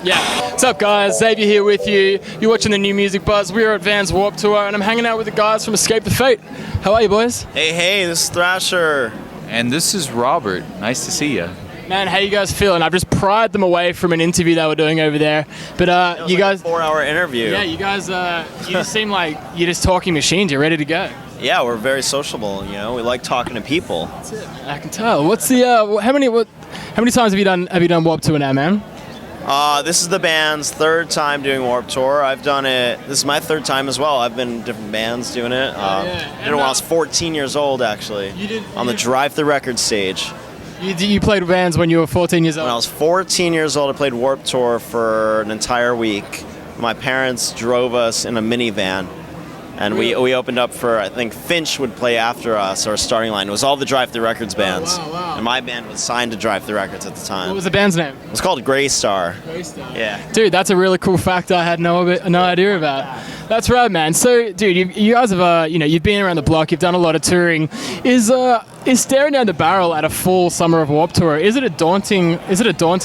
Yeah. What's up, guys? Xavier here with you. You're watching the New Music Buzz. We're at Vans Warped Tour, and I'm hanging out with the guys from Escape the Fate. How are you, boys? Hey, this is Thrasher. And this is Robert. Nice to see you. Man, how you guys feeling? I've just pried them away from an interview they were doing over there. But you guys, a 4-hour interview. yeah, you guys, you just seem like you're just talking machines. You're ready to go. Yeah, we're very sociable. You know, we like talking to people. That's it. I can tell. What's the how many times have you done Warped Tour now, man? This is the band's third time doing Warped Tour. I've done it. This is my third time as well. I've been in different bands doing it. Did it when I was 14 years old, actually. On the Drive the Record stage. You played bands when you were 14 years old? When I was 14 years old, I played Warped Tour for an entire week. My parents drove us in a minivan. And we opened up for, I think Finch would play after us, our starting line. It was all the Drive the Records bands. Oh, wow. And my band was signed to Drive the Records at the time. What was the band's name? It was called Grey Star. Grey Star. Yeah. Dude, that's a really cool fact I had no idea about. That's right, man. So, dude, you guys have, you've been around the block. You've done a lot of touring. Is staring down the barrel at a full Summer of Warped Tour, is it a daunting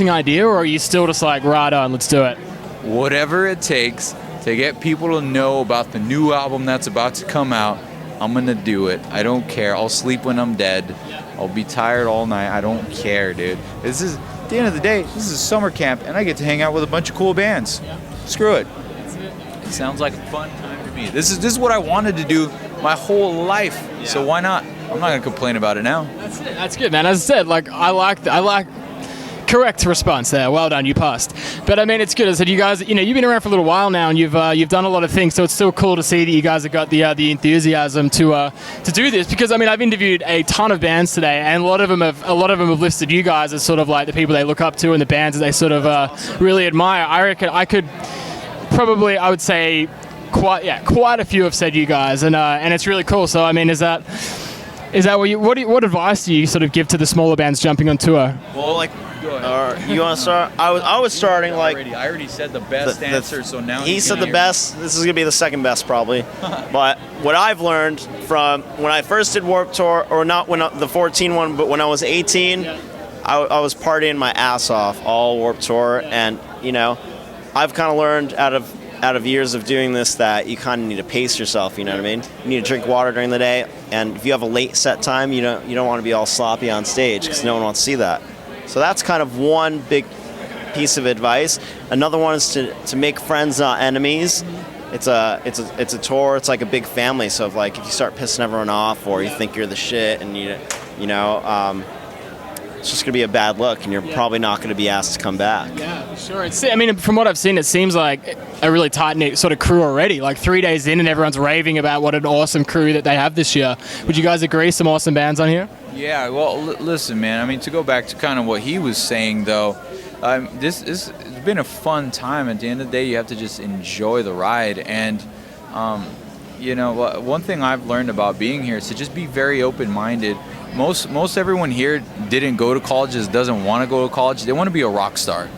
idea, or are you still just like, right on, let's do it? Whatever it takes to get people to know about the new album that's about to come out, I'm gonna do it. I don't care. I'll sleep when I'm dead. I'll be tired all night. I don't care, dude. This is, at the end of the day, this is summer camp, and I get to hang out with a bunch of cool bands. Screw it. It sounds like a fun time to me. This is what I wanted to do my whole life. So why not? I'm not gonna complain about it now. That's it. That's good, man. As I said, like I like. Correct response there. Well done, you passed. But I mean, it's good. I said, you guys, you've been around for a little while now, and you've done a lot of things. So it's still cool to see that you guys have got the enthusiasm to do this. Because I mean, I've interviewed a ton of bands today, and a lot of them have listed you guys as sort of like the people they look up to and the bands that they sort of really admire. I reckon I would say quite a few have said you guys, and it's really cool. So I mean, is that what advice do you sort of give to the smaller bands jumping on tour? Well, like. You want to start? I was starting like. I already said the best answer, so now he said the best. This is gonna be the second best probably. But what I've learned from when I first did Warped Tour, or not the 14 one, but when I was 18, I was partying my ass off all Warped Tour, and I've kind of learned out of years of doing this that you kind of need to pace yourself. You know what I mean? You need to drink water during the day, and if you have a late set time, you don't want to be all sloppy on stage because no one wants to see that. So that's kind of one big piece of advice. Another one is to make friends, not enemies. It's a tour. It's like a big family. So if you start pissing everyone off, or you think you're the shit, and it's just gonna be a bad look, and you're probably not gonna be asked to come back. Yeah, sure. I mean, from what I've seen, it seems like a really tight-knit sort of crew already. Like 3 days in, and everyone's raving about what an awesome crew that they have this year. Would you guys agree? Some awesome bands on here? Yeah, well, listen, man. I mean, to go back to kind of what he was saying, though, it's been a fun time. At the end of the day, you have to just enjoy the ride. And, one thing I've learned about being here is to just be very open-minded. Most everyone here didn't go to college, doesn't want to go to college. They want to be a rock star.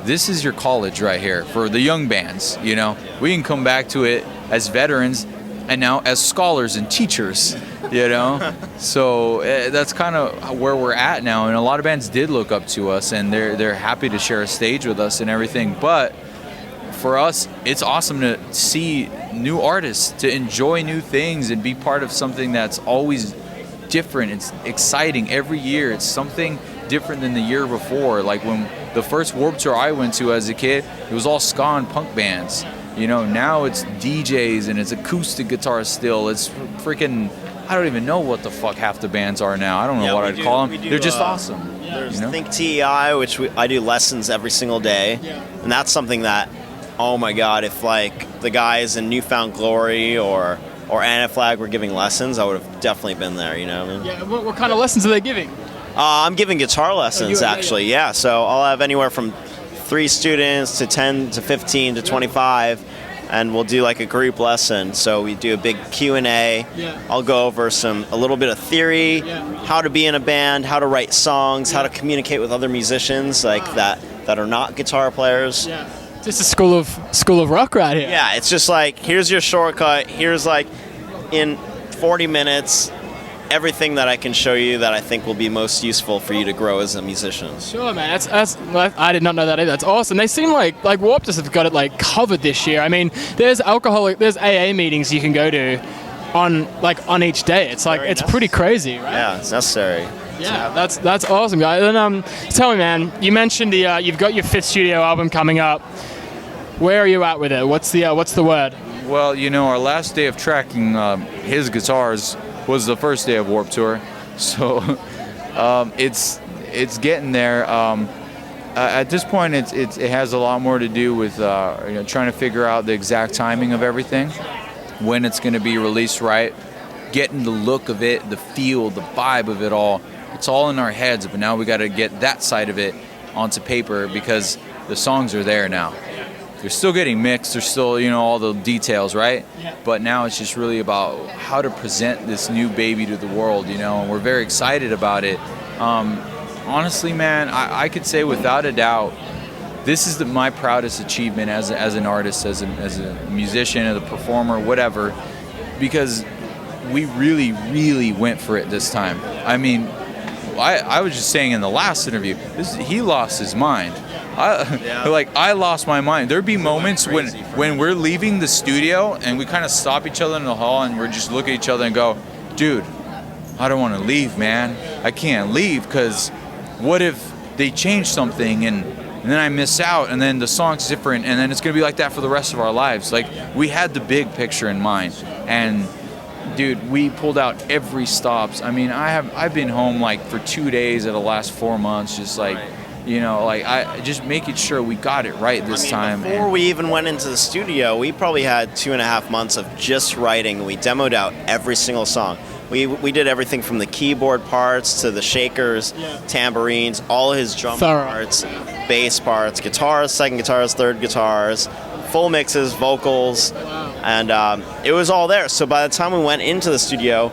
This is your college right here for the young bands. We can come back to it as veterans and now as scholars and teachers. So that's kind of where we're at now, and a lot of bands did look up to us, and they're happy to share a stage with us and everything. But for us, it's awesome to see new artists, to enjoy new things, and be part of something that's always different. It's exciting every year. It's something different than the year before. Like when the first Warped Tour I went to as a kid, it was all ska and punk bands. Now it's DJs and it's acoustic guitars still. It's freaking, I don't even know what the fuck half the bands are now. I don't know what I'd call them. They're just awesome. There's Think TEI, which I do lessons every single day. Yeah. And that's something that, oh my God, if like the guys in Newfound Glory or Anaflag were giving lessons, I would have definitely been there, you know what I mean? Yeah, what kind of lessons are they giving? I'm giving guitar lessons, actually, yeah. So I'll have anywhere from 3 students to 10 to 15 to 25, and we'll do like a group lesson. So we do a big Q&A. Yeah. I'll go over a little bit of theory, how to be in a band, how to write songs, how to communicate with other musicians that are not guitar players. Yeah. Just a school of rock right here. Yeah, it's just like, here's your shortcut. Here's like, in 40 minutes, everything that I can show you that I think will be most useful for you to grow as a musician. Sure, man. That's I did not know that either. That's awesome. They seem like Warped have got it like covered this year. I mean, there's AA meetings you can go to on each day. It's like it's pretty crazy, right? Yeah, it's necessary. Yeah, that's awesome, guys. And tell me, man. You mentioned you've got your 5th studio album coming up. Where are you at with it? What's the word? Well, our last day of tracking his guitars was the first day of Warped Tour, so it's getting there. At this point, it has a lot more to do with trying to figure out the exact timing of everything, when it's going to be released right, getting the look of it, the feel, the vibe of it all. It's all in our heads, but now we got to get that side of it onto paper because the songs are there now. They're still getting mixed. There's still, all the details, right? Yeah. But now it's just really about how to present this new baby to the world, and we're very excited about it. Honestly, man, I could say without a doubt, this is my proudest achievement as an artist, as a musician, as a performer, whatever, because we really, really went for it this time. I mean, I was just saying in the last interview, he lost his mind. I lost my mind. There'd be moments when we're leaving the studio and we kind of stop each other in the hall and we're just look at each other and go, dude, I don't want to leave, man. I can't leave because what if they change something and then I miss out and then the song's different and then it's going to be like that for the rest of our lives. Like, we had the big picture in mind. And dude, we pulled out every stops. I mean, I've been home like for 2 days of the last 4 months, just like, I just making sure we got it right this time. Before we even went into the studio, we probably had 2.5 months of just writing. We demoed out every single song. We did everything from the keyboard parts to the shakers, tambourines, all his drum parts, bass parts, guitars, second guitars, third guitars, full mixes, vocals, and it was all there. So by the time we went into the studio,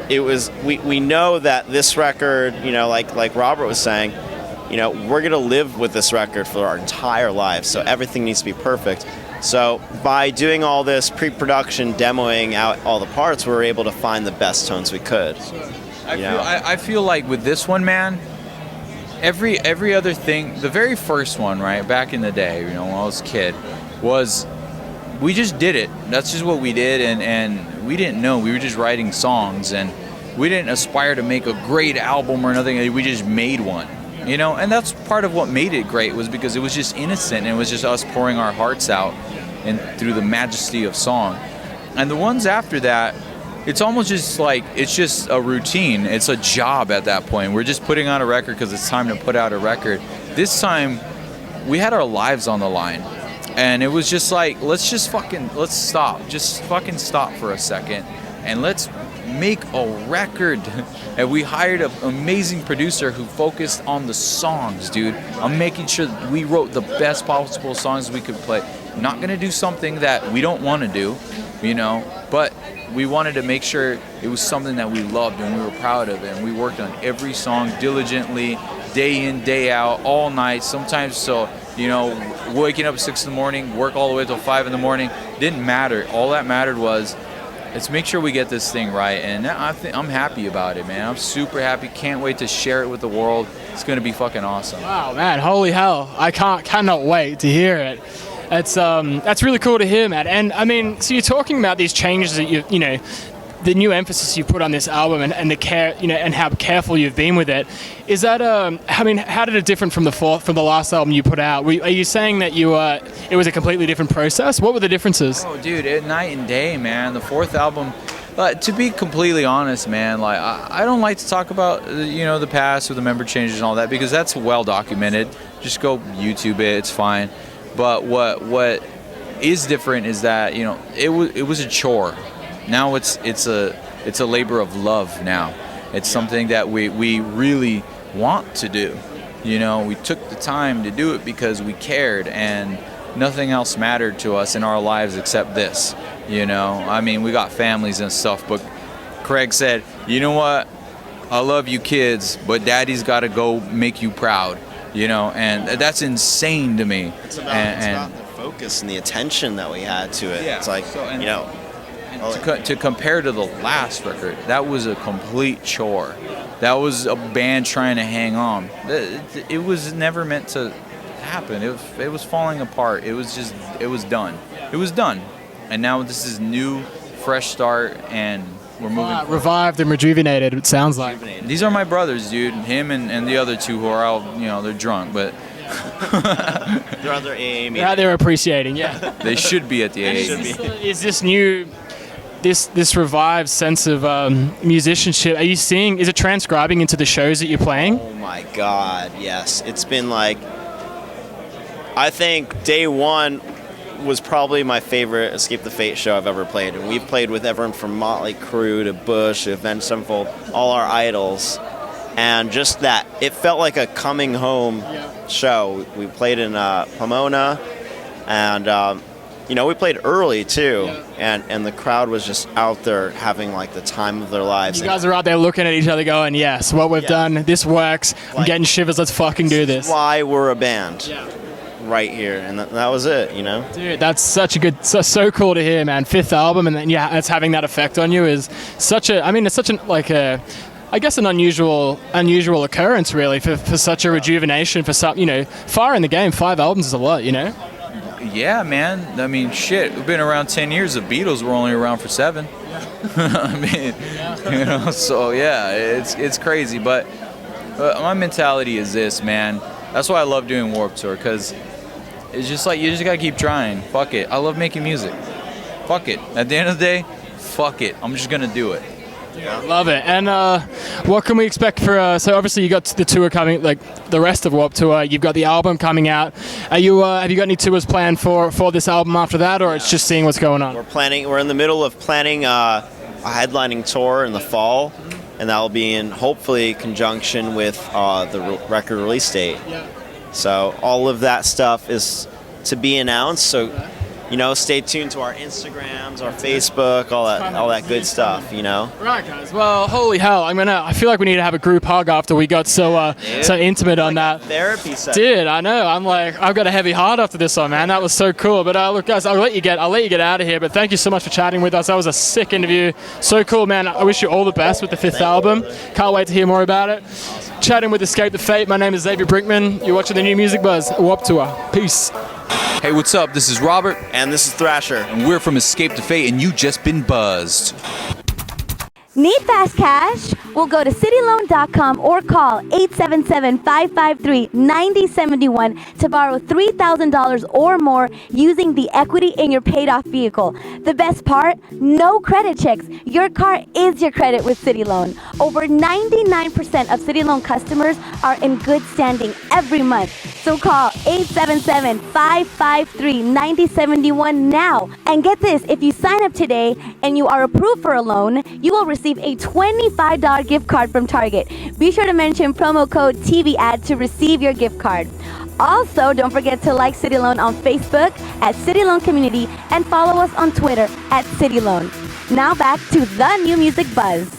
it was we know that this record, like Robert was saying, we're gonna live with this record for our entire lives. So everything needs to be perfect. So by doing all this pre-production, demoing out all the parts, we were able to find the best tones we could. I feel like with this one, man, every other thing, the very first one, right, back in the day, when I was a kid, was we just did it. That's just what we did, and we didn't know. We were just writing songs, and we didn't aspire to make a great album or nothing. We just made one. And that's part of what made it great, was because it was just innocent and it was just us pouring our hearts out and through the majesty of song. And the ones after that, it's almost just like, it's just a routine. It's a job at that point. We're just putting out a record because it's time to put out a record. This time, we had our lives on the line. And it was just like, let's stop. Just fucking stop for a second. And let's make a record. And we hired an amazing producer who focused on the songs, dude. I'm making sure that we wrote the best possible songs we could play. Not going to do something that we don't want to do, but we wanted to make sure it was something that we loved and we were proud of it. And we worked on every song diligently, day in, day out, all night. Sometimes waking up at 6 in the morning, work all the way till 5 in the morning. Didn't matter. All that mattered was, let's make sure we get this thing right. And I'm happy about it, man. I'm super happy. Can't wait to share it with the world. It's going to be fucking awesome. Wow, man. Holy hell. I cannot wait to hear it. That's really cool to hear, man. And I mean, so you're talking about these changes that the new emphasis you put on this album and the care, and how careful you've been with it. Is that how did it differ from the last album you put out? Are you saying that it was a completely different process? What were the differences? Oh, dude, night and day, man. The 4th album, to be completely honest, man, like I don't like to talk about the past with the member changes and all that, because that's well documented. Just go YouTube it, it's fine. But what is different is that it was a chore. Now it's a labor of love now. It's something that we really want to do. We took the time to do it because we cared, and nothing else mattered to us in our lives except this. I mean, we got families and stuff, but Craig said, you know what? I love you kids, but daddy's got to go make you proud. And that's insane to me. It's about the focus and the attention that we had to it. Yeah. It's like, To compare to the last record, that was a complete chore. That was a band trying to hang on. It was never meant to happen. It was falling apart. It was done. It was done. And now this is new, fresh start, and we're moving. Revived and rejuvenated, it sounds like. These are my brothers, dude. Him and the other two who are out, they're drunk, but They're at their AA meeting. Yeah, they're appreciating, yeah. they should be at the AA. Is this new, this revived sense of musicianship, are you seeing, is it transcribing into the shows that you're playing? Oh my God, yes. It's been like, I think day one was probably my favorite Escape the Fate show I've ever played. And we've played with everyone from Motley Crue to Bush, Avenged Sevenfold, all our idols. And just that, it felt like a coming home show. We played in Pomona, and we played early too, and the crowd was just out there having like the time of their lives. You guys are out there looking at each other going, yes, what we've done, this works, I'm getting shivers, let's fucking do this. Why we're a band. Right here, and that was it, Dude, that's such a good, so cool to hear, man. Fifth album, and then it's having that effect on you is such a, it's such an I guess an unusual occurrence really for such a rejuvenation for some, far in the game. 5 albums is a lot, Yeah, man. I mean, shit. We've been around 10 years. The Beatles were only around for 7. So yeah, it's crazy. But my mentality is this, man. That's why I love doing Warped Tour, because it's just like you just gotta keep trying. Fuck it. I love making music. Fuck it. At the end of the day, fuck it. I'm just gonna do it. Love it. And what can we expect for? So obviously you got the tour coming, like the rest of Warped Tour. You've got the album coming out. Are you? Have you got any tours planned for this album after that, or it's just seeing what's going on? We're in the middle of planning a headlining tour in the fall, and that will be in hopefully conjunction with the record release date. So all of that stuff is to be announced. So stay tuned to our Instagrams, our Facebook, all that good stuff. Right, guys. Well, holy hell! I feel like we need to have a group hug after we got so intimate on that. Therapy session. Dude, I know. I've got a heavy heart after this one, man. That was so cool. But look, guys, I'll let you get out of here. But thank you so much for chatting with us. That was a sick interview. So cool, man. I wish you all the best with the 5th album. Can't wait to hear more about it. Chatting with Escape the Fate. My name is Xavier Brinkman. You're watching the New Music Buzz Warped Tour. Peace. Hey, what's up? This is Robert. And this is Thrasher. And we're from Escape the Fate, and you just been buzzed. Need fast cash? Well, go to cityloan.com or call 877-553-9071 to borrow $3,000 or more using the equity in your paid-off vehicle. The best part? No credit checks. Your car is your credit with City Loan. Over 99% of City Loan customers are in good standing every month. So call 877-553-9071 now. And get this, if you sign up today and you are approved for a loan, you will receive a $25 gift card from Target. Be sure to mention promo code TVAD to receive your gift card. Also, don't forget to like City Loan on Facebook at City Loan Community and follow us on Twitter at City Loan. Now back to the New Music Buzz.